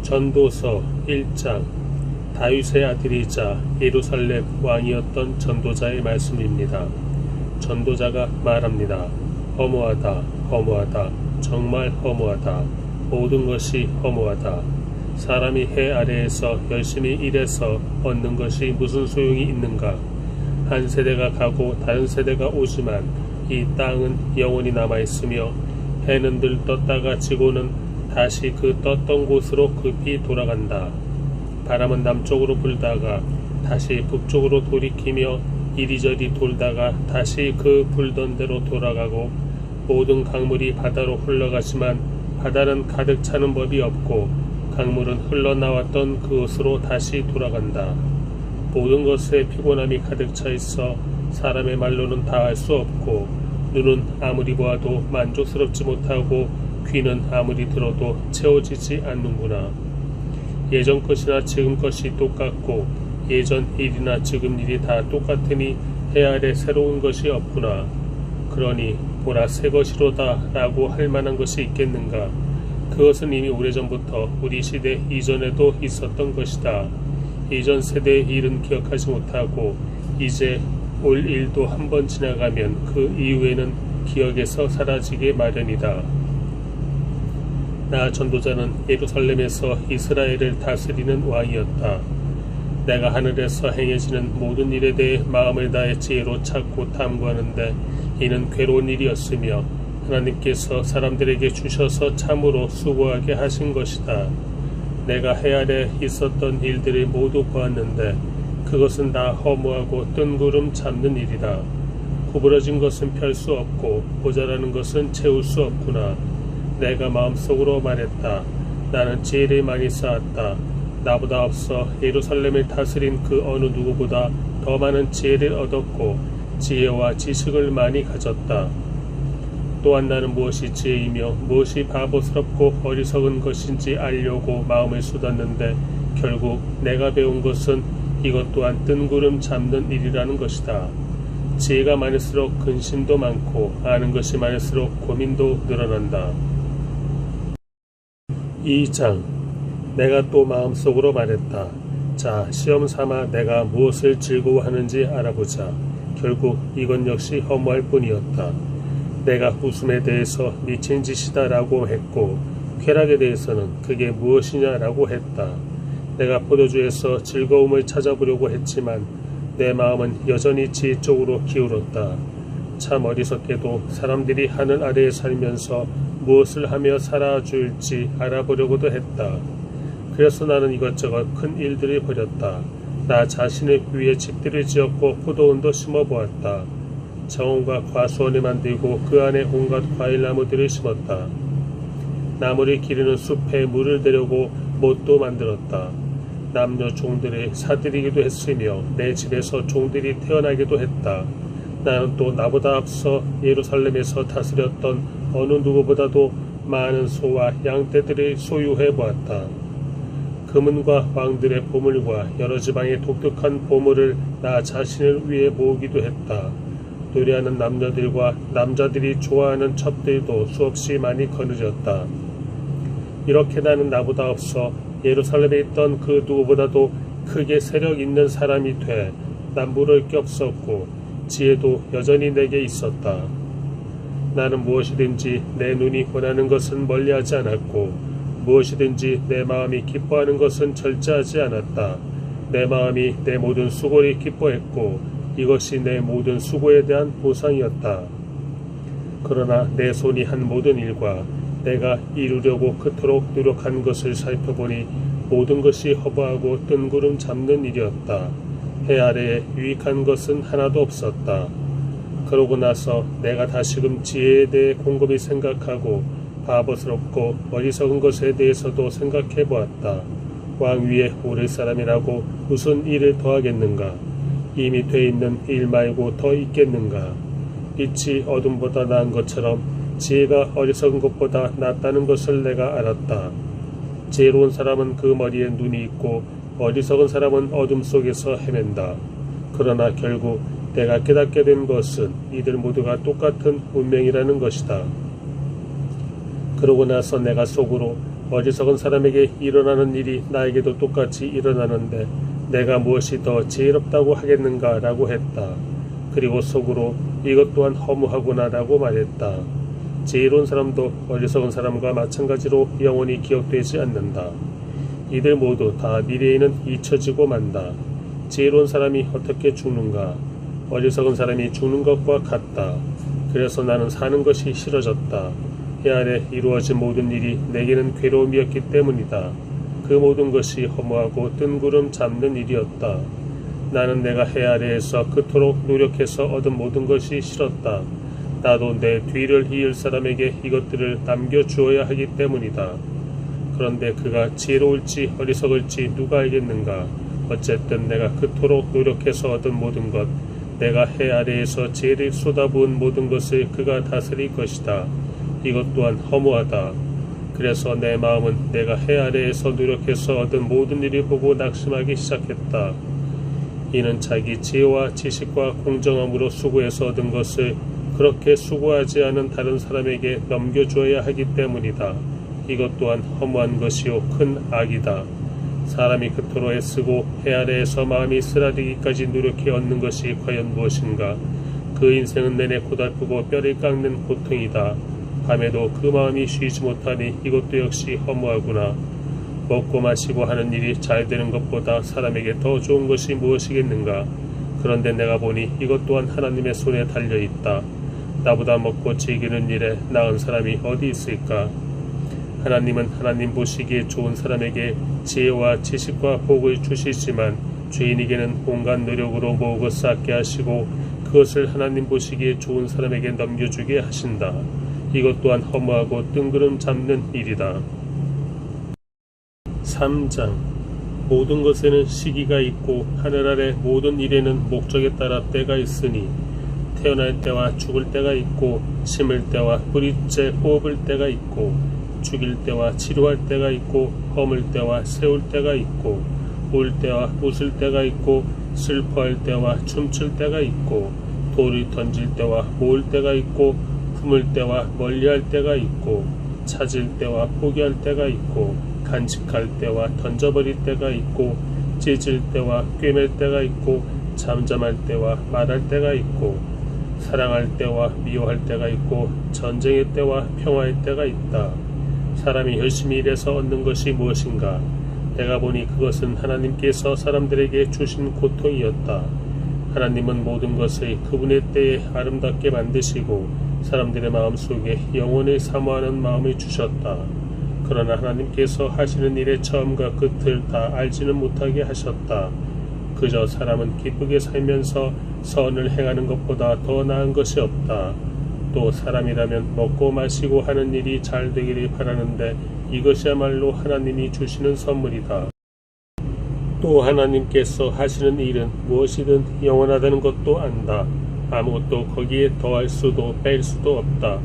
전도서 1장. 다윗의 아들이자 예루살렘 왕이었던 전도자의 말씀입니다. 전도자가 말합니다. 허무하다, 허무하다, 정말 허무하다. 모든 것이 허무하다. 사람이 해 아래에서 열심히 일해서 얻는 것이 무슨 소용이 있는가? 한 세대가 가고 다른 세대가 오지만 이 땅은 영원히 남아있으며 해는 늘 떴다가 지고는 다시 그 떴던 곳으로 급히 돌아간다. 바람은 남쪽으로 불다가 다시 북쪽으로 돌이키며 이리저리 돌다가 다시 그 불던 대로 돌아가고, 모든 강물이 바다로 흘러가지만 바다는 가득 차는 법이 없고 강물은 흘러나왔던 그곳으로 다시 돌아간다. 모든 것에 피곤함이 가득 차 있어 사람의 말로는 다 할 수 없고, 눈은 아무리 보아도 만족스럽지 못하고 귀는 아무리 들어도 채워지지 않는구나. 예전 것이나 지금 것이 똑같고 예전 일이나 지금 일이 다 똑같으니 해 아래 새로운 것이 없구나. 그러니 보라 새 것이로다 라고 할 만한 것이 있겠는가? 그것은 이미 오래전부터 우리 시대 이전에도 있었던 것이다. 이전 세대의 일은 기억하지 못하고 이제 올 일도 한번 지나가면 그 이후에는 기억에서 사라지게 마련이다. 나 전도자는 예루살렘에서 이스라엘을 다스리는 왕이었다. 내가 하늘에서 행해지는 모든 일에 대해 마음을 다해 지혜로 찾고 탐구하는데 이는 괴로운 일이었으며 하나님께서 사람들에게 주셔서 참으로 수고하게 하신 것이다. 내가 해 아래 있었던 일들을 모두 보았는데 그것은 다 허무하고 뜬구름 잡는 일이다. 구부러진 것은 펼 수 없고 모자라는 것은 채울 수 없구나. 내가 마음속으로 말했다. 나는 지혜를 많이 쌓았다. 나보다 앞서 예루살렘을 다스린 그 어느 누구보다 더 많은 지혜를 얻었고 지혜와 지식을 많이 가졌다. 또한 나는 무엇이 지혜이며 무엇이 바보스럽고 어리석은 것인지 알려고 마음을 쏟았는데 결국 내가 배운 것은 이것 또한 뜬구름 잡는 일이라는 것이다. 지혜가 많을수록 근심도 많고 아는 것이 많을수록 고민도 늘어난다. 2장. 내가 또 마음속으로 말했다. 자, 시험 삼아 내가 무엇을 즐거워하는지 알아보자. 결국 이건 역시 허무할 뿐이었다. 내가 웃음에 대해서 미친 짓이다 라고 했고 쾌락에 대해서는 그게 무엇이냐라고 했다. 내가 포도주에서 즐거움을 찾아보려고 했지만 내 마음은 여전히 지혜 쪽으로 기울었다. 참 어리석게도 사람들이 하늘 아래에 살면서 무엇을 하며 살아줄지 알아보려고도 했다. 그래서 나는 이것저것 큰 일들을 벌였다. 나 자신을 위해 집들을 지었고 포도원도 심어보았다. 정원과 과수원을 만들고 그 안에 온갖 과일나무들을 심었다. 나무를 기르는 숲에 물을 대려고 못도 만들었다. 남녀 종들을 사들이기도 했으며 내 집에서 종들이 태어나기도 했다. 나는 또 나보다 앞서 예루살렘에서 다스렸던 어느 누구보다도 많은 소와 양떼들을 소유해 보았다. 금은과 왕들의 보물과 여러 지방의 독특한 보물을 나 자신을 위해 모으기도 했다. 노래하는 남녀들과 남자들이 좋아하는 첩들도 수없이 많이 거느렸다. 이렇게 나는 나보다 앞서 예루살렘에 있던 그 누구보다도 크게 세력 있는 사람이 돼 남부를 겹었고 지혜도 여전히 내게 있었다. 나는 무엇이든지 내 눈이 원하는 것은 멀리하지 않았고 무엇이든지 내 마음이 기뻐하는 것은 절제하지 않았다. 내 마음이 내 모든 수고를 기뻐했고 이것이 내 모든 수고에 대한 보상이었다. 그러나 내 손이 한 모든 일과 내가 이루려고 그토록 노력한 것을 살펴보니 모든 것이 허무하고 뜬구름 잡는 일이었다. 해 아래에 유익한 것은 하나도 없었다. 그러고 나서 내가 다시금 지혜에 대해 곰곰이 생각하고 바보스럽고 어리석은 것에 대해서도 생각해 보았다. 왕 위에 오를 사람이라고 무슨 일을 더하겠는가? 이미 돼 있는 일 말고 더 있겠는가? 빛이 어둠보다 나은 것처럼 지혜가 어리석은 것보다 낫다는 것을 내가 알았다. 지혜로운 사람은 그 머리에 눈이 있고 어리석은 사람은 어둠 속에서 헤맨다. 그러나 결국 내가 깨닫게 된 것은 이들 모두가 똑같은 운명이라는 것이다. 그러고 나서 내가 속으로 어리석은 사람에게 일어나는 일이 나에게도 똑같이 일어나는데 내가 무엇이 더 지혜롭다고 하겠는가 라고 했다. 그리고 속으로 이것 또한 허무하구나 라고 말했다. 지혜로운 사람도 어리석은 사람과 마찬가지로 영원히 기억되지 않는다. 이들 모두 다 미래에는 잊혀지고 만다. 지혜로운 사람이 어떻게 죽는가? 어리석은 사람이 죽는 것과 같다. 그래서 나는 사는 것이 싫어졌다. 해 아래 이루어진 모든 일이 내게는 괴로움이었기 때문이다. 그 모든 것이 허무하고 뜬구름 잡는 일이었다. 나는 내가 해 아래에서 그토록 노력해서 얻은 모든 것이 싫었다. 나도 내 뒤를 이을 사람에게 이것들을 남겨주어야 하기 때문이다. 그런데 그가 지혜로울지 어리석을지 누가 알겠는가? 어쨌든 내가 그토록 노력해서 얻은 모든 것, 내가 해 아래에서 지혜를 쏟아부은 모든 것을 그가 다스릴 것이다. 이것 또한 허무하다. 그래서 내 마음은 내가 해 아래에서 노력해서 얻은 모든 일을 보고 낙심하기 시작했다. 이는 자기 지혜와 지식과 공정함으로 수고해서 얻은 것을 그렇게 수고하지 않은 다른 사람에게 넘겨줘야 하기 때문이다. 이것 또한 허무한 것이요 큰 악이다. 사람이 그토록 애쓰고 해 아래에서 마음이 쓰라리기까지 노력해 얻는 것이 과연 무엇인가? 그 인생은 내내 고달프고 뼈를 깎는 고통이다. 밤에도 그 마음이 쉬지 못하니 이것도 역시 허무하구나. 먹고 마시고 하는 일이 잘 되는 것보다 사람에게 더 좋은 것이 무엇이겠는가? 그런데 내가 보니 이것 또한 하나님의 손에 달려있다. 나보다 먹고 즐기는 일에 나은 사람이 어디 있을까? 하나님은 하나님 보시기에 좋은 사람에게 지혜와 지식과 복을 주시지만 죄인에게는 온갖 노력으로 모으고 쌓게 하시고 그것을 하나님 보시기에 좋은 사람에게 넘겨주게 하신다. 이것 또한 허무하고 뜬구름 잡는 일이다. 3장 모든 것에는 시기가 있고 하늘 아래 모든 일에는 목적에 따라 때가 있으니 태어날 때와 죽을 때가 있고 심을 때와 뿌리째 뽑을 때가 있고 죽일 때와 치료할 때가 있고 허물 때와 세울 때가 있고 울 때와 웃을 때가 있고 슬퍼할 때와 춤출 때가 있고 돌을 던질 때와 모을 때가 있고 품을 때와 멀리할 때가 있고 찾을 때와 포기할 때가 있고 간직할 때와 던져버릴 때가 있고 찢을 때와 꿰맬 때가 있고 잠잠할 때와 말할 때가 있고 사랑할 때와 미워할 때가 있고 전쟁의 때와 평화의 때가 있다. 사람이 열심히 일해서 얻는 것이 무엇인가? 내가 보니 그것은 하나님께서 사람들에게 주신 고통이었다. 하나님은 모든 것을 그분의 때에 아름답게 만드시고 사람들의 마음속에 영혼을 사모하는 마음을 주셨다. 그러나 하나님께서 하시는 일의 처음과 끝을 다 알지는 못하게 하셨다. 그저 사람은 기쁘게 살면서 선을 행하는 것보다 더 나은 것이 없다. 또 사람이라면 먹고 마시고 하는 일이 잘 되기를 바라는데 이것이야말로 하나님이 주시는 선물이다. 또 하나님께서 하시는 일은 무엇이든 영원하다는 것도 안다. 아무것도 거기에 더할 수도 뺄 수도 없다.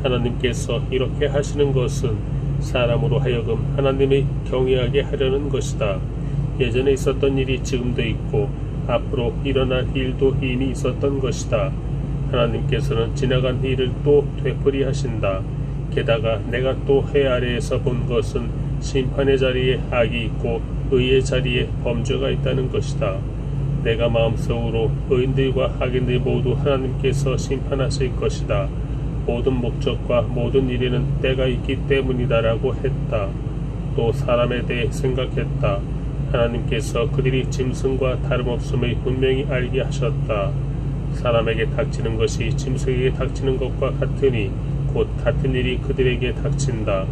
하나님께서 이렇게 하시는 것은 사람으로 하여금 하나님을 경외하게 하려는 것이다. 예전에 있었던 일이 지금도 있고 앞으로 일어날 일도 이미 있었던 것이다. 하나님께서는 지나간 일을 또 되풀이하신다. 게다가 내가 또 해 아래에서 본 것은 심판의 자리에 악이 있고 의의 자리에 범죄가 있다는 것이다. 내가 마음속으로 의인들과 악인들 모두 하나님께서 심판하실 것이다. 모든 목적과 모든 일에는 때가 있기 때문이다라고 했다. 또 사람에 대해 생각했다. 하나님께서 그들이 짐승과 다름없음을 분명히 알게 하셨다. 사람에게 닥치는 것이 짐승에게 닥치는 것과 같으니 곧 같은 일이 그들에게 닥친다.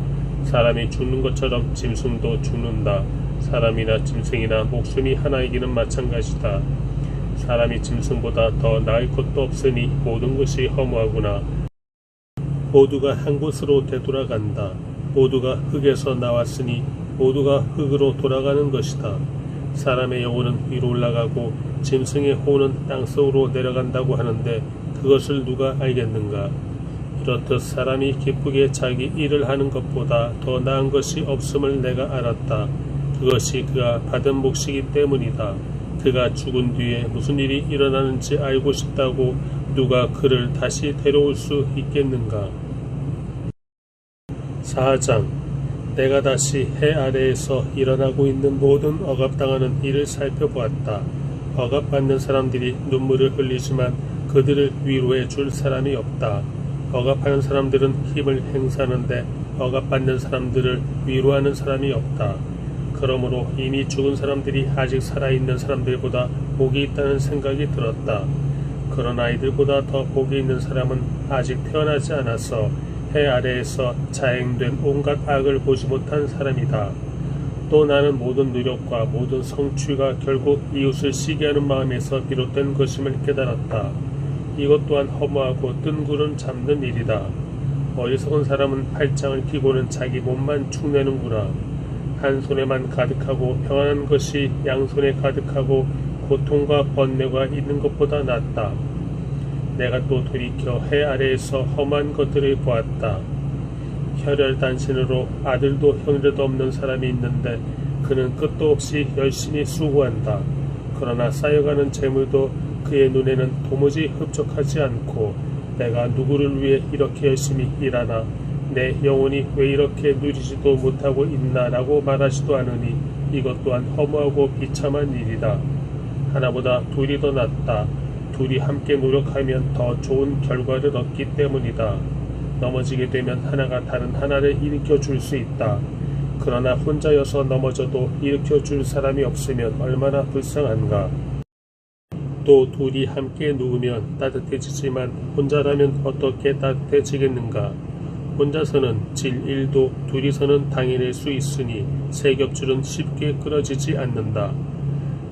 사람이 죽는 것처럼 짐승도 죽는다. 사람이나 짐승이나 목숨이 하나이기는 마찬가지다. 사람이 짐승보다 더 나을 것도 없으니 모든 것이 허무하구나. 모두가 한 곳으로 되돌아간다. 모두가 흙에서 나왔으니 모두가 흙으로 돌아가는 것이다. 사람의 영혼은 위로 올라가고 짐승의 혼은 땅속으로 내려간다고 하는데 그것을 누가 알겠는가? 이렇듯 사람이 기쁘게 자기 일을 하는 것보다 더 나은 것이 없음을 내가 알았다. 그것이 그가 받은 몫이기 때문이다. 그가 죽은 뒤에 무슨 일이 일어나는지 알고 싶다고 누가 그를 다시 데려올 수 있겠는가? 4장 내가 다시 해 아래에서 일어나고 있는 모든 억압당하는 일을 살펴보았다. 억압받는 사람들이 눈물을 흘리지만 그들을 위로해 줄 사람이 없다. 억압하는 사람들은 힘을 행사하는데 억압받는 사람들을 위로하는 사람이 없다. 그러므로 이미 죽은 사람들이 아직 살아있는 사람들보다 복이 있다는 생각이 들었다. 그러나 이들보다 더 복이 있는 사람은 아직 태어나지 않아서 해 아래에서 자행된 온갖 악을 보지 못한 사람이다. 또 나는 모든 노력과 모든 성취가 결국 이웃을 시기하는 마음에서 비롯된 것임을 깨달았다. 이것 또한 허무하고 뜬구름 잡는 일이다. 어리석은 사람은 팔짱을 끼고는 자기 몸만 축내는구나. 한 손에만 가득하고 평안한 것이 양손에 가득하고 고통과 번뇌가 있는 것보다 낫다. 내가 또 돌이켜 해 아래에서 험한 것들을 보았다. 혈혈단신으로 아들도 형제도 없는 사람이 있는데 그는 끝도 없이 열심히 수고한다. 그러나 쌓여가는 재물도 그의 눈에는 도무지 흡족하지 않고 내가 누구를 위해 이렇게 열심히 일하나 내 영혼이 왜 이렇게 누리지도 못하고 있나라고 말하지도 않으니 이것 또한 허무하고 비참한 일이다. 하나보다 둘이 더 낫다. 둘이 함께 노력하면 더 좋은 결과를 얻기 때문이다. 넘어지게 되면 하나가 다른 하나를 일으켜 줄 수 있다. 그러나 혼자여서 넘어져도 일으켜 줄 사람이 없으면 얼마나 불쌍한가. 또 둘이 함께 누우면 따뜻해지지만 혼자라면 어떻게 따뜻해지겠는가. 혼자서는 질 일도 둘이서는 당해낼 수 있으니 세 겹줄은 쉽게 끊어지지 않는다.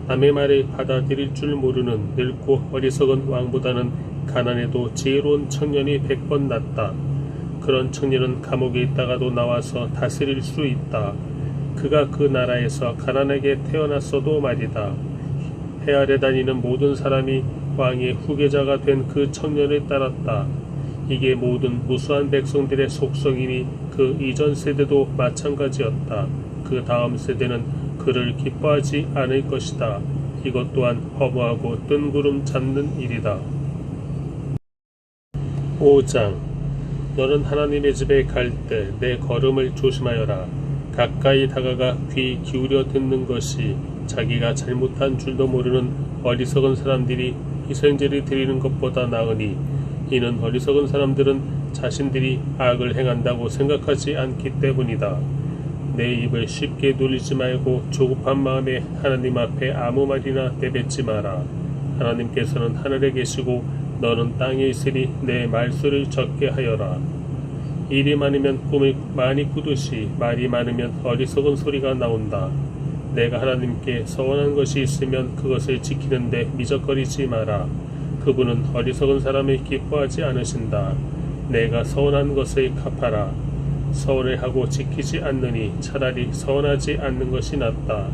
남의 말을 받아들일 줄 모르는 늙고 어리석은 왕보다는 가난해도 지혜로운 청년이 100번 낫다. 그런 청년은 감옥에 있다가도 나와서 다스릴 수 있다. 그가 그 나라에서 가난하게 태어났어도 말이다. 해 아래 다니는 모든 사람이 왕의 후계자가 된 그 청년을 따랐다. 이게 모든 무수한 백성들의 속성이니 그 이전 세대도 마찬가지였다. 그 다음 세대는 그를 기뻐하지 않을 것이다. 이것 또한 허무하고 뜬구름 잡는 일이다. 5장. 너는 하나님의 집에 갈 때 내 걸음을 조심하여라. 가까이 다가가 귀 기울여 듣는 것이 자기가 잘못한 줄도 모르는 어리석은 사람들이 희생제를 드리는 것보다 나으니 이는 어리석은 사람들은 자신들이 악을 행한다고 생각하지 않기 때문이다. 내 입을 쉽게 놀리지 말고 조급한 마음에 하나님 앞에 아무 말이나 내뱉지 마라. 하나님께서는 하늘에 계시고 너는 땅에 있으니 내 말수를 적게 하여라. 일이 많으면 꿈을 많이 꾸듯이 말이 많으면 어리석은 소리가 나온다. 내가 하나님께 서원한 것이 있으면 그것을 지키는데 미적거리지 마라. 그분은 어리석은 사람을 기뻐하지 않으신다. 내가 서원한 것을 갚아라. 서원을 하고 지키지 않느니 차라리 서원하지 않는 것이 낫다.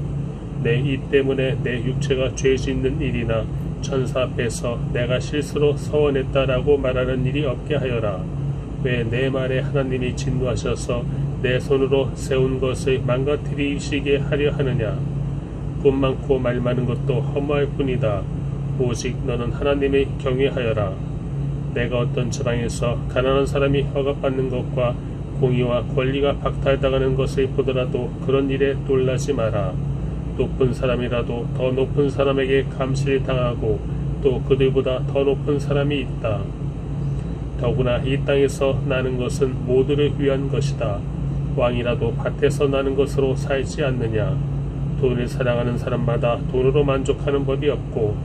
내 입 때문에 내 육체가 죄 짓는 일이나 천사 앞에서 내가 실수로 서원했다라고 말하는 일이 없게 하여라. 왜 내 말에 하나님이 진노하셔서 내 손으로 세운 것을 망가뜨리시게 하려 하느냐. 꿈 많고 말 많은 것도 허무할 뿐이다. 오직 너는 하나님을 경외하여라. 내가 어떤 지방에서 가난한 사람이 억압받는 것과 공의와 권리가 박탈당하는 것을 보더라도 그런 일에 놀라지 마라. 높은 사람이라도 더 높은 사람에게 감시를 당하고 또 그들보다 더 높은 사람이 있다. 더구나 이 땅에서 나는 것은 모두를 위한 것이다. 왕이라도 밭에서 나는 것으로 살지 않느냐. 돈을 사랑하는 사람마다 돈으로 만족하는 법이 없고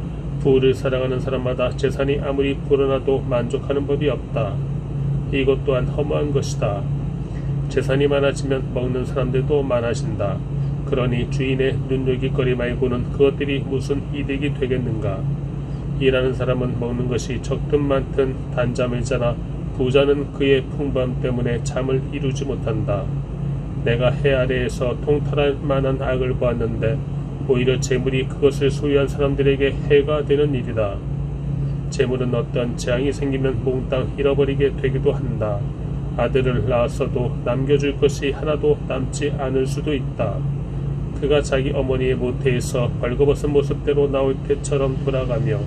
부를 사랑하는 사람마다 재산이 아무리 불어나도 만족하는 법이 없다. 이것 또한 허무한 것이다. 재산이 많아지면 먹는 사람들도 많아진다. 그러니 주인의 눈요깃거리 말고는 그것들이 무슨 이득이 되겠는가. 일하는 사람은 먹는 것이 적든 많든 단잠을 자나 부자는 그의 풍부함 때문에 잠을 이루지 못한다. 내가 해 아래에서 통탈할 만한 악을 보았는데 오히려 재물이 그것을 소유한 사람들에게 해가 되는 일이다. 재물은 어떤 재앙이 생기면 몽땅 잃어버리게 되기도 한다. 아들을 낳았어도 남겨줄 것이 하나도 남지 않을 수도 있다. 그가 자기 어머니의 모태에서 벌거벗은 모습대로 나올 때처럼 돌아가며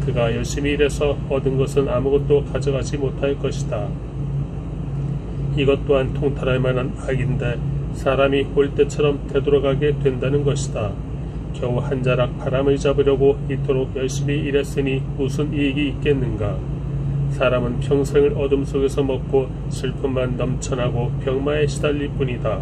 그가 열심히 일해서 얻은 것은 아무것도 가져가지 못할 것이다. 이것 또한 통탈할 만한 악인데 사람이 올 때처럼 되돌아가게 된다는 것이다. 겨우 한 자락 바람을 잡으려고 이토록 열심히 일했으니 무슨 이익이 있겠는가. 사람은 평생을 어둠 속에서 먹고 슬픔만 넘쳐나고 병마에 시달릴 뿐이다.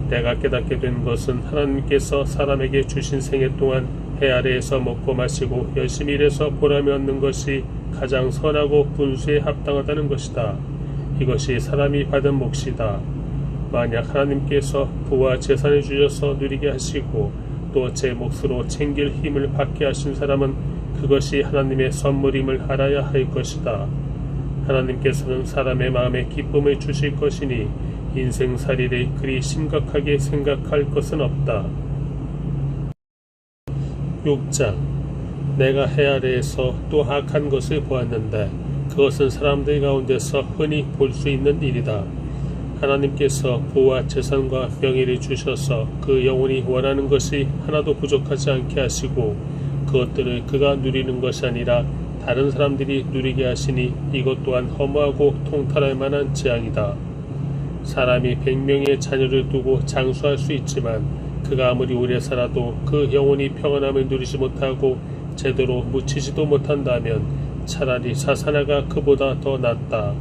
내가 깨닫게 된 것은 하나님께서 사람에게 주신 생애 동안 해 아래에서 먹고 마시고 열심히 일해서 보람이 얻는 것이 가장 선하고 분수에 합당하다는 것이다. 이것이 사람이 받은 몫이다. 만약 하나님께서 부와 재산을 주셔서 누리게 하시고 또 제 몫으로 챙길 힘을 받게 하신 사람은 그것이 하나님의 선물임을 알아야 할 것이다. 하나님께서는 사람의 마음에 기쁨을 주실 것이니 인생살이를 그리 심각하게 생각할 것은 없다. 6장. 내가 해 아래에서 또 악한 것을 보았는데 그것은 사람들 가운데서 흔히 볼 수 있는 일이다. 하나님께서 부와 재산과 명예를 주셔서 그 영혼이 원하는 것이 하나도 부족하지 않게 하시고 그것들을 그가 누리는 것이 아니라 다른 사람들이 누리게 하시니 이것 또한 허무하고 통탈할 만한 재앙이다. 사람이 100명의 자녀를 두고 장수할 수 있지만 그가 아무리 오래 살아도 그 영혼이 평안함을 누리지 못하고 제대로 묻히지도 못한다면 차라리 사사나가 그보다 더 낫다.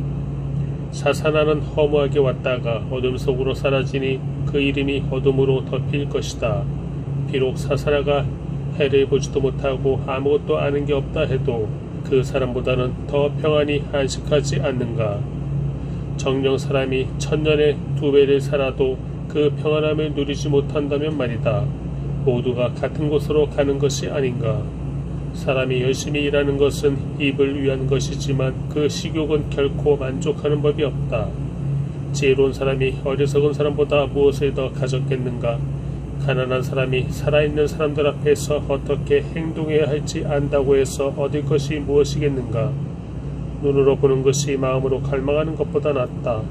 사사나는 허무하게 왔다가 어둠 속으로 사라지니 그 이름이 어둠으로 덮일 것이다. 비록 사사나가 해를 보지도 못하고 아무것도 아는 게 없다 해도 그 사람보다는 더 평안히 안식하지 않는가. 정녕 사람이 1000년에 2배를 살아도 그 평안함을 누리지 못한다면 말이다. 모두가 같은 곳으로 가는 것이 아닌가. 사람이 열심히 일하는 것은 입을 위한 것이지만 그 식욕은 결코 만족하는 법이 없다. 지혜로운 사람이 어리석은 사람보다 무엇을 더 가졌겠는가. 가난한 사람이 살아있는 사람들 앞에서 어떻게 행동해야 할지 안다고 해서 얻을 것이 무엇이겠는가. 눈으로 보는 것이 마음으로 갈망하는 것보다 낫다.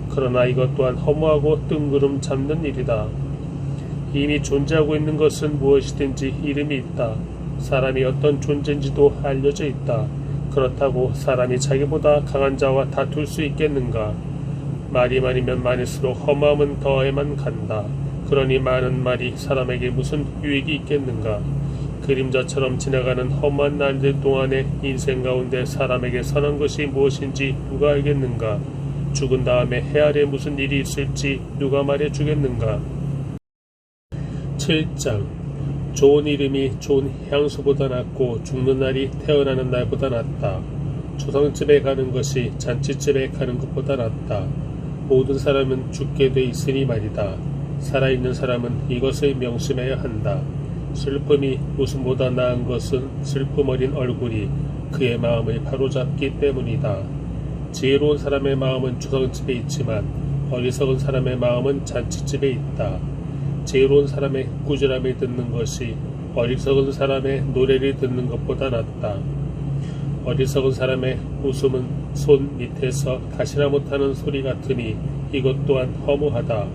그러나 이것 또한 허무하고 뜬구름 잡는 일이다. 이미 존재하고 있는 것은 무엇이든지 이름이 있다. 사람이 어떤 존재인지도 알려져 있다. 그렇다고 사람이 자기보다 강한 자와 다툴 수 있겠는가. 말이 많으면 많을수록 허무함은 더해만 간다. 그러니 많은 말이 사람에게 무슨 유익이 있겠는가. 그림자처럼 지나가는 험한 날들 동안에 인생 가운데 사람에게 선한 것이 무엇인지 누가 알겠는가. 죽은 다음에 해 아래 무슨 일이 있을지 누가 말해주겠는가. 7장. 좋은 이름이 좋은 향수보다 낫고 죽는 날이 태어나는 날보다 낫다. 조상집에 가는 것이 잔치집에 가는 것보다 낫다. 모든 사람은 죽게 돼 있으니 말이다. 살아있는 사람은 이것을 명심해야 한다. 슬픔이 웃음보다 나은 것은 슬픔 어린 얼굴이 그의 마음을 바로잡기 때문이다. 지혜로운 사람의 마음은 조상집에 있지만 어리석은 사람의 마음은 잔치집에 있다. 지혜로운 사람의 꾸지람을 듣는 것이 어리석은 사람의 노래를 듣는 것보다 낫다. 어리석은 사람의 웃음은 손 밑에서 가시나 못하는 소리 같으니 이것 또한 허무하다.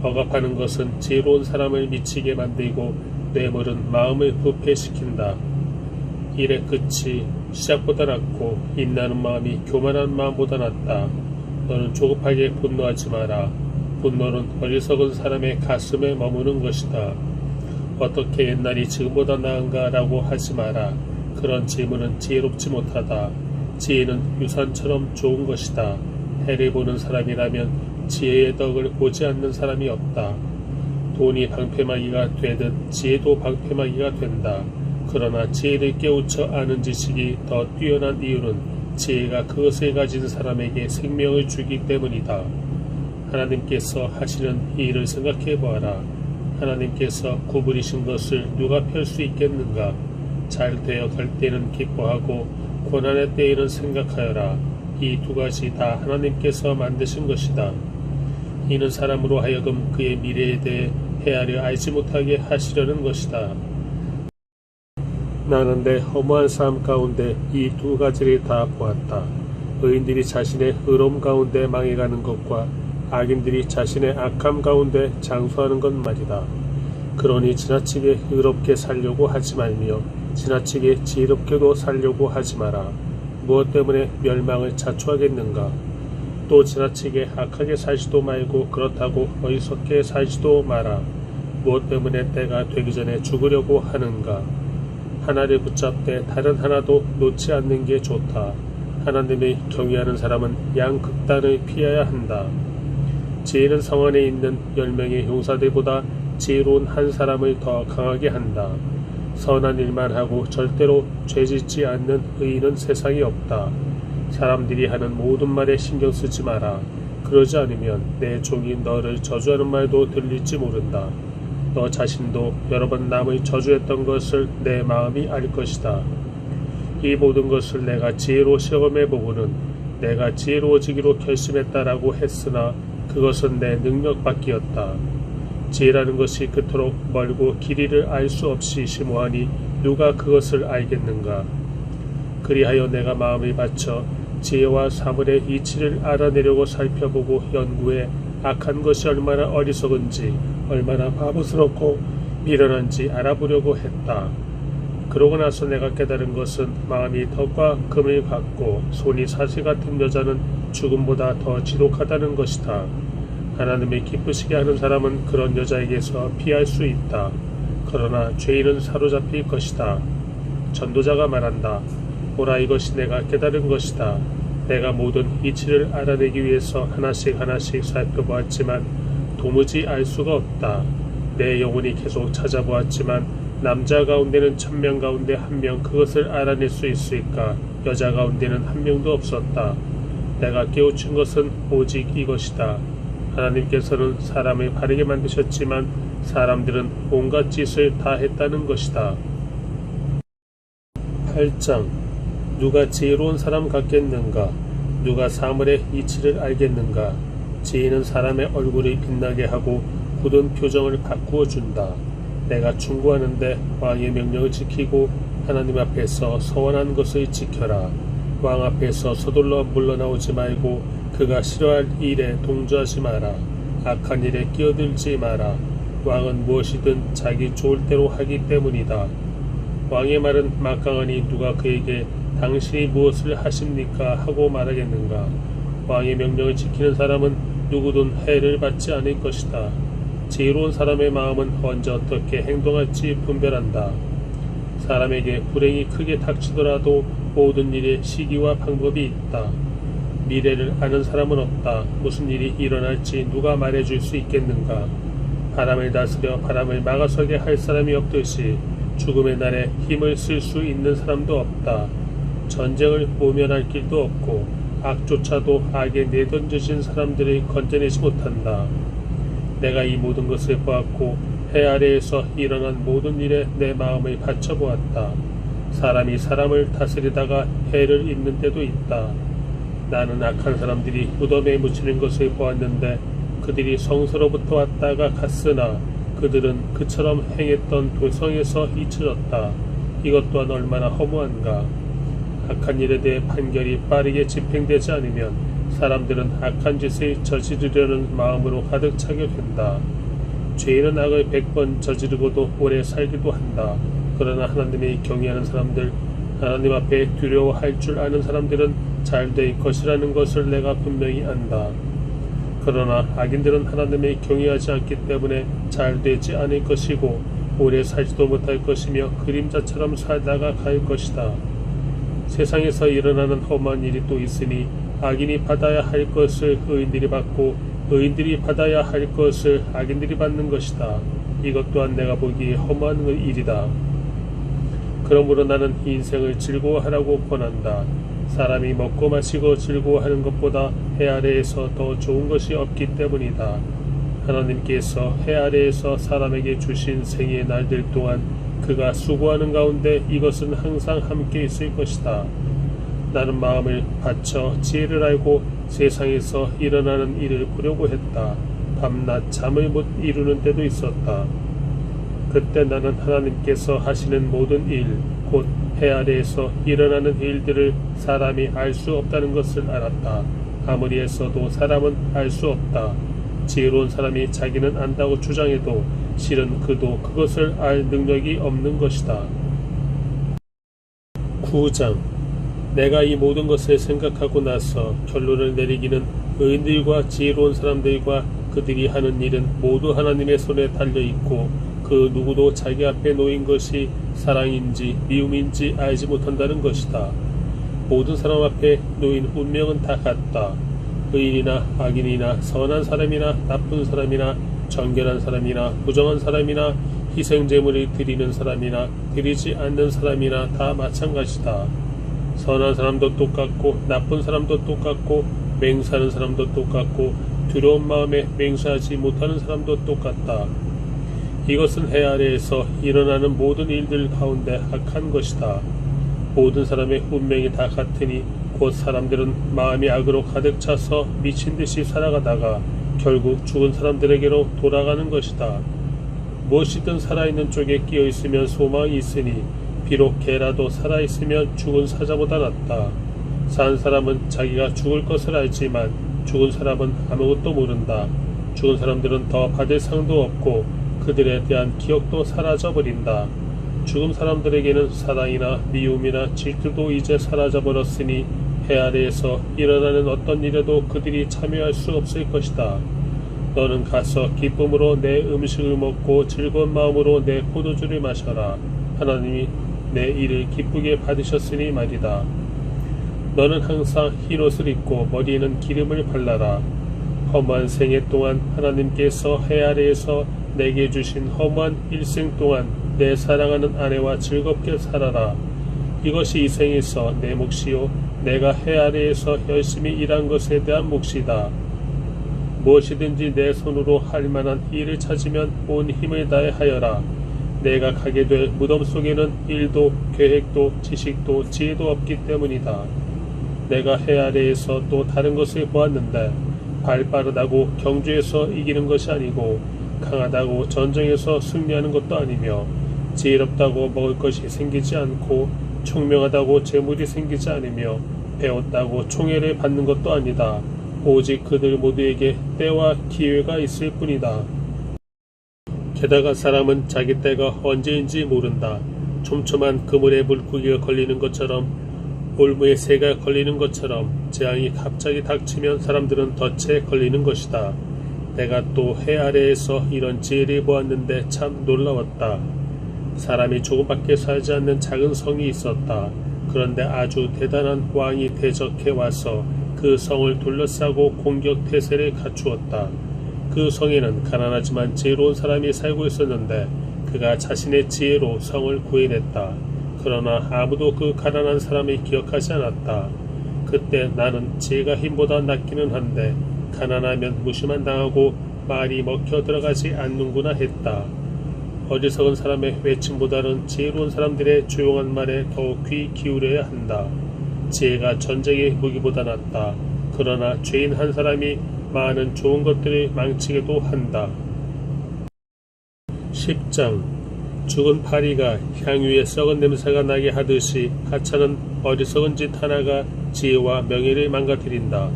억압하는 것은 지혜로운 사람을 미치게 만들고 뇌물은 마음을 부패시킨다. 일의 끝이 시작보다 낫고 인나는 마음이 교만한 마음보다 낫다. 너는 조급하게 분노하지 마라. 분노는 어리석은 사람의 가슴에 머무는 것이다. 어떻게 옛날이 지금보다 나은가 라고 하지 마라. 그런 질문은 지혜롭지 못하다. 지혜는 유산처럼 좋은 것이다. 해를 보는 사람이라면 지혜의 덕을 보지 않는 사람이 없다. 돈이 방패막이가 되듯 지혜도 방패막이가 된다. 그러나 지혜를 깨우쳐 아는 지식이 더 뛰어난 이유는 지혜가 그것을 가진 사람에게 생명을 주기 때문이다. 하나님께서 하시는 이 일을 생각해 보아라. 하나님께서 구부리신 것을 누가 펼 수 있겠는가. 잘 되어 갈 때는 기뻐하고 고난의 때에는 생각하여라. 이 두 가지 다 하나님께서 만드신 것이다. 이는 사람으로 하여금 그의 미래에 대해 헤아려 알지 못하게 하시려는 것이다. 나는 내 허무한 삶 가운데 이 두 가지를 다 보았다. 의인들이 자신의 의로움 가운데 망해가는 것과 악인들이 자신의 악함 가운데 장수하는 것 말이다. 그러니 지나치게 의롭게 살려고 하지 말며 지나치게 지혜롭게도 살려고 하지 마라. 무엇 때문에 멸망을 자초하겠는가. 또 지나치게 악하게 살지도 말고 그렇다고 어리석게 살지도 마라. 무엇 때문에 때가 되기 전에 죽으려고 하는가? 하나를 붙잡되 다른 하나도 놓지 않는 게 좋다. 하나님을 경외하는 사람은 양극단을 피해야 한다. 지혜는 성 안에 있는 10명의 용사들보다 지혜로운 한 사람을 더 강하게 한다. 선한 일만 하고 절대로 죄짓지 않는 의인은 세상에 없다. 사람들이 하는 모든 말에 신경 쓰지 마라. 그러지 않으면 내 종이 너를 저주하는 말도 들릴지 모른다. 너 자신도 여러 번 남을 저주했던 것을 내 마음이 알 것이다. 이 모든 것을 내가 지혜로 시험해 보고는 내가 지혜로워지기로 결심했다라고 했으나 그것은 내 능력 밖이었다. 지혜라는 것이 그토록 멀고 길이를 알 수 없이 심오하니 누가 그것을 알겠는가? 그리하여 내가 마음을 바쳐 지혜와 사물의 이치를 알아내려고 살펴보고 연구해 악한 것이 얼마나 어리석은지 얼마나 바보스럽고 미련한지 알아보려고 했다. 그러고 나서 내가 깨달은 것은 마음이 덕과 금을 갖고 손이 사슬 같은 여자는 죽음보다 더 지독하다는 것이다. 하나님을 기쁘시게 하는 사람은 그런 여자에게서 피할 수 있다. 그러나 죄인은 사로잡힐 것이다. 전도자가 말한다. 보라, 이것이 내가 깨달은 것이다. 내가 모든 이치를 알아내기 위해서 하나씩 살펴보았지만 도무지 알 수가 없다. 내 영혼이 계속 찾아보았지만 남자 가운데는 1000명 가운데 1명 그것을 알아낼 수 있을까? 여자 가운데는 1명도 없었다. 내가 깨우친 것은 오직 이것이다. 하나님께서는 사람을 바르게 만드셨지만 사람들은 온갖 짓을 다 했다는 것이다. 8장. 누가 지혜로운 사람 같겠는가? 누가 사물의 이치를 알겠는가? 지혜는 사람의 얼굴을 빛나게 하고 굳은 표정을 바꾸어 준다. 내가 충고하는데 왕의 명령을 지키고 하나님 앞에서 서원한 것을 지켜라. 왕 앞에서 서둘러 물러나오지 말고 그가 싫어할 일에 동조하지 마라. 악한 일에 끼어들지 마라. 왕은 무엇이든 자기 좋을 대로 하기 때문이다. 왕의 말은 막강하니 누가 그에게 당신이 무엇을 하십니까? 하고 말하겠는가? 왕의 명령을 지키는 사람은 누구든 해를 받지 않을 것이다. 지혜로운 사람의 마음은 언제 어떻게 행동할지 분별한다. 사람에게 불행이 크게 닥치더라도 모든 일에 시기와 방법이 있다. 미래를 아는 사람은 없다. 무슨 일이 일어날지 누가 말해줄 수 있겠는가? 바람을 다스려 바람을 막아서게 할 사람이 없듯이 죽음의 날에 힘을 쓸 수 있는 사람도 없다. 전쟁을 모면할 길도 없고 악조차도 악에 내던져진 사람들을 건져내지 못한다. 내가 이 모든 것을 보았고 해 아래에서 일어난 모든 일에 내 마음을 바쳐보았다. 사람이 사람을 다스리다가 해를 입는 때도 있다. 나는 악한 사람들이 무덤에 묻히는 것을 보았는데 그들이 성서로부터 왔다가 갔으나 그들은 그처럼 행했던 도성에서 잊혀졌다. 이것 또한 얼마나 허무한가. 악한 일에 대해 판결이 빠르게 집행되지 않으면 사람들은 악한 짓을 저지르려는 마음으로 가득 차게 된다. 죄인은 악을 100번 저지르고도 오래 살기도 한다. 그러나 하나님을 경외하는 사람들, 하나님 앞에 두려워할 줄 아는 사람들은 잘 될 것이라는 것을 내가 분명히 안다. 그러나 악인들은 하나님을 경외하지 않기 때문에 잘 되지 않을 것이고 오래 살지도 못할 것이며 그림자처럼 살다가 갈 것이다. 세상에서 일어나는 험한 일이 또 있으니 악인이 받아야 할 것을 의인들이 받고 의인들이 받아야 할 것을 악인들이 받는 것이다. 이것 또한 내가 보기에 허무한 일이다. 그러므로 나는 인생을 즐거워하라고 권한다. 사람이 먹고 마시고 즐거워하는 것보다 해 아래에서 더 좋은 것이 없기 때문이다. 하나님께서 해 아래에서 사람에게 주신 생의 날들 동안 그가 수고하는 가운데 이것은 항상 함께 있을 것이다. 나는 마음을 바쳐 지혜를 알고 세상에서 일어나는 일을 보려고 했다. 밤낮 잠을 못 이루는 때도 있었다. 그때 나는 하나님께서 하시는 모든 일, 곧 해 아래에서 일어나는 일들을 사람이 알 수 없다는 것을 알았다. 아무리 애써도 사람은 알 수 없다. 지혜로운 사람이 자기는 안다고 주장해도 실은 그도 그것을 알 능력이 없는 것이다. 9장. 내가 이 모든 것을 생각하고 나서 결론을 내리기는 의인들과 지혜로운 사람들과 그들이 하는 일은 모두 하나님의 손에 달려있고 그 누구도 자기 앞에 놓인 것이 사랑인지 미움인지 알지 못한다는 것이다. 모든 사람 앞에 놓인 운명은 다 같다. 의인이나 악인이나 선한 사람이나 나쁜 사람이나 정결한 사람이나 부정한 사람이나 희생제물을 드리는 사람이나 드리지 않는 사람이나 다 마찬가지다. 선한 사람도 똑같고 나쁜 사람도 똑같고 맹세하는 사람도 똑같고 두려운 마음에 맹세하지 못하는 사람도 똑같다. 이것은 해 아래에서 일어나는 모든 일들 가운데 악한 것이다. 모든 사람의 운명이 다 같으니 곧 사람들은 마음이 악으로 가득 차서 미친 듯이 살아가다가 결국 죽은 사람들에게로 돌아가는 것이다. 무엇이든 살아있는 쪽에 끼어 있으면 소망이 있으니 비록 개라도 살아있으면 죽은 사자보다 낫다. 산 사람은 자기가 죽을 것을 알지만 죽은 사람은 아무것도 모른다. 죽은 사람들은 더 받을 상도 없고 그들에 대한 기억도 사라져버린다. 죽은 사람들에게는 사랑이나 미움이나 질투도 이제 사라져버렸으니 해 아래에서 일어나는 어떤 일에도 그들이 참여할 수 없을 것이다. 너는 가서 기쁨으로 내 음식을 먹고 즐거운 마음으로 내 포도주를 마셔라. 하나님이 내 일을 기쁘게 받으셨으니 말이다. 너는 항상 흰옷을 입고 머리에는 기름을 발라라. 허무한 생애 동안 하나님께서 해 아래에서 내게 주신 허무한 일생 동안 내 사랑하는 아내와 즐겁게 살아라. 이것이 이 생에서 내 몫이요 내가 해 아래에서 열심히 일한 것에 대한 몫이다. 무엇이든지 내 손으로 할 만한 일을 찾으면 온 힘을 다해 하여라. 내가 가게 될 무덤 속에는 일도 계획도 지식도 지혜도 없기 때문이다. 내가 해 아래에서 또 다른 것을 보았는데 발 빠르다고 경주에서 이기는 것이 아니고 강하다고 전쟁에서 승리하는 것도 아니며 지혜롭다고 먹을 것이 생기지 않고 총명하다고 재물이 생기지 않으며 배웠다고 총애를 받는 것도 아니다. 오직 그들 모두에게 때와 기회가 있을 뿐이다. 게다가 사람은 자기 때가 언제인지 모른다. 촘촘한 그물에 물고기가 걸리는 것처럼 올무에 새가 걸리는 것처럼 재앙이 갑자기 닥치면 사람들은 덫에 걸리는 것이다. 내가 또 해 아래에서 이런 지혜를 보았는데 참 놀라웠다. 사람이 조금밖에 살지 않는 작은 성이 있었다. 그런데 아주 대단한 왕이 대적해 와서 그 성을 둘러싸고 공격 태세를 갖추었다. 그 성에는 가난하지만 지혜로운 사람이 살고 있었는데 그가 자신의 지혜로 성을 구해냈다. 그러나 아무도 그 가난한 사람을 기억하지 않았다. 그때 나는 지혜가 힘보다 낫기는 한데 가난하면 무시만 당하고 말이 먹혀 들어가지 않는구나 했다. 어리석은 사람의 외침보다는 지혜로운 사람들의 조용한 말에 더욱 귀 기울여야 한다. 지혜가 전쟁의 무기보다 낫다. 그러나 죄인 한 사람이 많은 좋은 것들을 망치기도 한다. 10장 죽은 파리가 향유에 썩은 냄새가 나게 하듯이 하찮은 어리석은 짓 하나가 지혜와 명예를 망가뜨린다.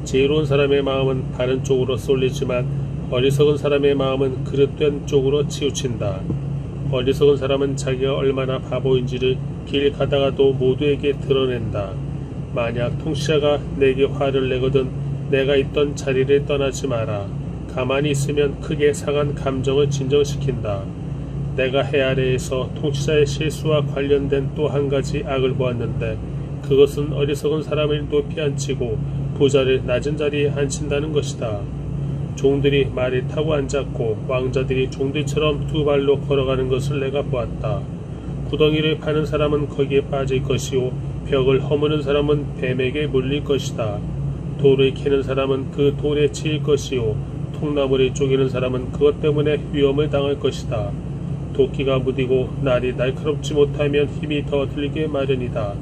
지혜로운 사람의 마음은 바른 쪽으로 쏠리지만 어리석은 사람의 마음은 그릇된 쪽으로 치우친다. 어리석은 사람은 자기가 얼마나 바보인지를 길 가다가도 모두에게 드러낸다. 만약 통치자가 내게 화를 내거든 내가 있던 자리를 떠나지 마라. 가만히 있으면 크게 상한 감정을 진정시킨다. 내가 해 아래에서 통치자의 실수와 관련된 또 한 가지 악을 보았는데 그것은 어리석은 사람을 높이 앉히고 부자를 낮은 자리에 앉힌다는 것이다. 종들이 말을 타고 앉았고 왕자들이 종들처럼 두 발로 걸어가는 것을 내가 보았다. 구덩이를 파는 사람은 거기에 빠질 것이요 벽을 허무는 사람은 뱀에게 물릴 것이다. 돌을 캐는 사람은 그 돌에 치일 것이요 통나무를 쪼개는 사람은 그것 때문에 위험을 당할 것이다. 도끼가 무디고 날이 날카롭지 못하면 힘이 더 들게 마련이다.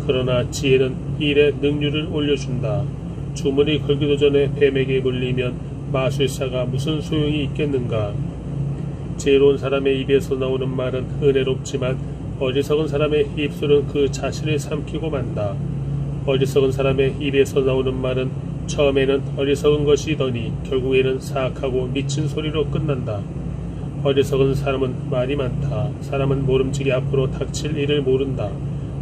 그러나 지혜는 일의 능률을 올려준다. 주문이 걸기도 전에 뱀에게 물리면 마술사가 무슨 소용이 있겠는가. 지혜로운 사람의 입에서 나오는 말은 은혜롭지만 어리석은 사람의 입술은 그 자신을 삼키고 만다. 어리석은 사람의 입에서 나오는 말은 처음에는 어리석은 것이더니 결국에는 사악하고 미친 소리로 끝난다. 어리석은 사람은 말이 많다. 사람은 모름지기 앞으로 닥칠 일을 모른다.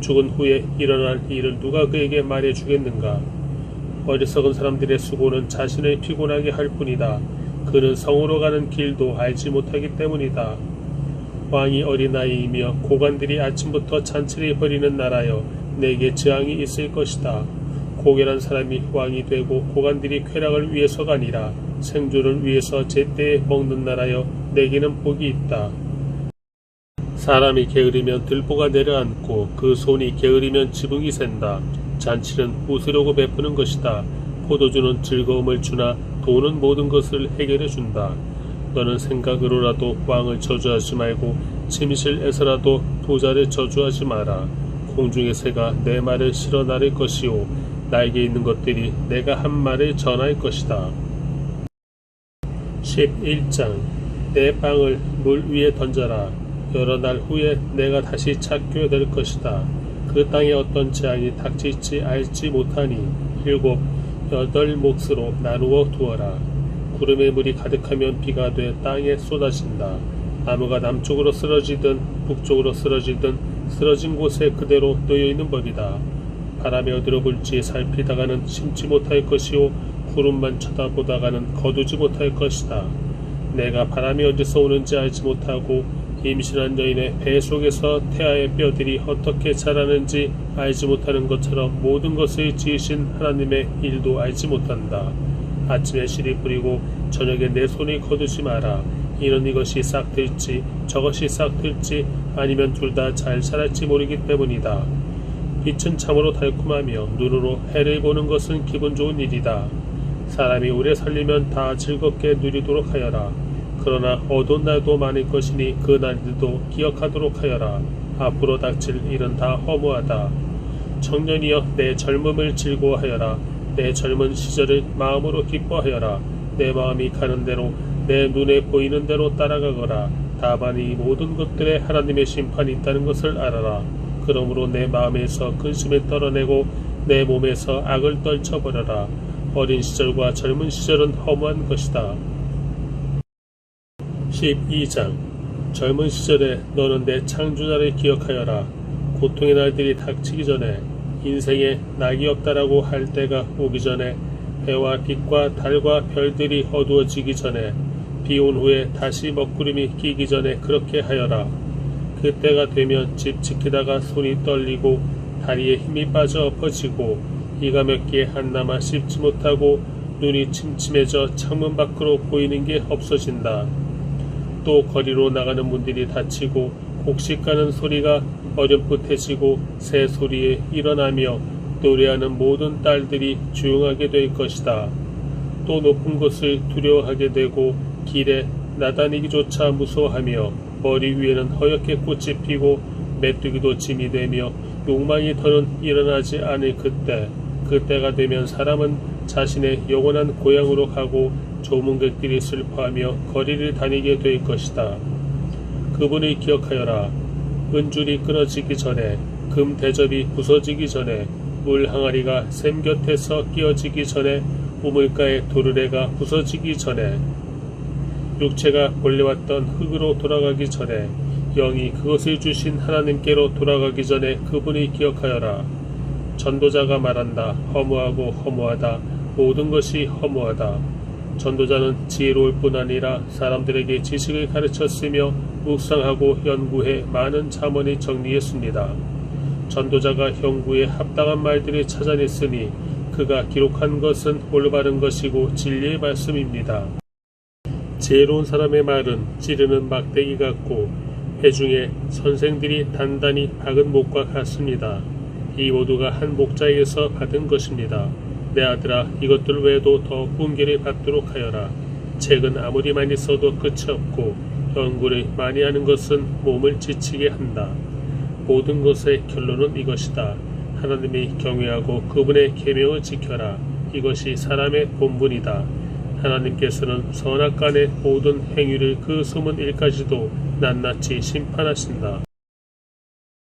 죽은 후에 일어날 일을 누가 그에게 말해주겠는가. 어리석은 사람들의 수고는 자신을 피곤하게 할 뿐이다. 그는 성으로 가는 길도 알지 못하기 때문이다. 왕이 어린아이이며 고관들이 아침부터 잔치를 벌이는 나라여 내게 저항이 있을 것이다. 고결한 사람이 왕이 되고 고관들이 쾌락을 위해서가 아니라 생존을 위해서 제때에 먹는 나라여 내게는 복이 있다. 사람이 게으르면 들보가 내려앉고 그 손이 게으르면 지붕이 샌다. 잔치는 웃으려고 베푸는 것이다. 포도주는 즐거움을 주나 돈은 모든 것을 해결해 준다. 너는 생각으로라도 왕을 저주하지 말고 침실에서라도 부자를 저주하지 마라. 공중의 새가 내 말을 실어 나를 것이요 날개 있는 것들이 내가 한 말을 전할 것이다. 11장 내 빵을 물 위에 던져라. 여러 날 후에 내가 다시 찾게 될 것이다. 그 땅에 어떤 재앙이 닥칠지 알지 못하니 7, 8 몫으로 나누어 두어라. 구름의 물이 가득하면 비가 돼 땅에 쏟아진다. 나무가 남쪽으로 쓰러지든 북쪽으로 쓰러지든 쓰러진 곳에 그대로 놓여있는 법이다. 바람이 어디로 불지 살피다가는 심지 못할 것이요 구름만 쳐다보다가는 거두지 못할 것이다. 내가 바람이 어디서 오는지 알지 못하고 임신한 여인의 배 속에서 태아의 뼈들이 어떻게 자라는지 알지 못하는 것처럼 모든 것을 지으신 하나님의 일도 알지 못한다. 아침에 씨를 뿌리고 저녁에 내 손을 거두지 마라. 이는 이것이 싹 들지 저것이 싹 들지 아니면 둘 다 잘 자랄지 모르기 때문이다. 빛은 참으로 달콤하며 눈으로 해를 보는 것은 기분 좋은 일이다. 사람이 오래 살리면 다 즐겁게 누리도록 하여라. 그러나 어두운 날도 많을 것이니 그 날들도 기억하도록 하여라. 앞으로 닥칠 일은 다 허무하다. 청년이여 내 젊음을 즐거워하여라. 내 젊은 시절을 마음으로 기뻐하여라. 내 마음이 가는 대로 내 눈에 보이는 대로 따라가거라. 다만 이 모든 것들에 하나님의 심판이 있다는 것을 알아라. 그러므로 내 마음에서 근심을 떨어내고 내 몸에서 악을 떨쳐버려라. 어린 시절과 젊은 시절은 허무한 것이다. 12장 젊은 시절에 너는 내 창조자를 기억하여라. 고통의 날들이 닥치기 전에 인생에 낙이 없다라고 할 때가 오기 전에 해와 빛과 달과 별들이 어두워지기 전에 비 온 후에 다시 먹구름이 끼기 전에 그렇게 하여라. 그때가 되면 집 지키다가 손이 떨리고 다리에 힘이 빠져 엎어지고 이가 몇 개 한나마 씹지 못하고 눈이 침침해져 창문 밖으로 보이는 게 없어진다. 또 거리로 나가는 문들이 닫히고 곡식 가는 소리가 어렴풋해지고 새 소리에 일어나며 노래하는 모든 딸들이 조용하게 될 것이다. 또 높은 곳을 두려워하게 되고 길에 나다니기조차 무서워하며 머리 위에는 허옇게 꽃이 피고 메뚜기도 짐이 되며 욕망이 더는 일어나지 않을 그때가 되면 사람은 자신의 영원한 고향으로 가고 조문객들이 슬퍼하며 거리를 다니게 될 것이다. 그분을 기억하여라. 은줄이 끊어지기 전에 금 대접이 부서지기 전에 물 항아리가 샘 곁에서 끼어지기 전에 우물가의 도르래가 부서지기 전에 육체가 본래왔던 흙으로 돌아가기 전에 영이 그것을 주신 하나님께로 돌아가기 전에 그분을 기억하여라. 전도자가 말한다. 허무하고 허무하다. 모든 것이 허무하다. 전도자는 지혜로울 뿐 아니라 사람들에게 지식을 가르쳤으며 묵상하고 연구해 많은 잠언을 정리했습니다. 전도자가 형구에 합당한 말들을 찾아냈으니 그가 기록한 것은 올바른 것이고 진리의 말씀입니다. 지혜로운 사람의 말은 찌르는 막대기 같고 회중의 선생들이 단단히 박은 목과 같습니다. 이 모두가 한 목자에게서 받은 것입니다. 내 아들아, 이것들 외에도 더 훈계를 받도록 하여라. 책은 아무리 많이 써도 끝이 없고 연구를 많이 하는 것은 몸을 지치게 한다. 모든 것의 결론은 이것이다. 하나님이 경외하고 그분의 계명을 지켜라. 이것이 사람의 본분이다. 하나님께서는 선악간의 모든 행위를 그 숨은 일까지도 낱낱이 심판하신다.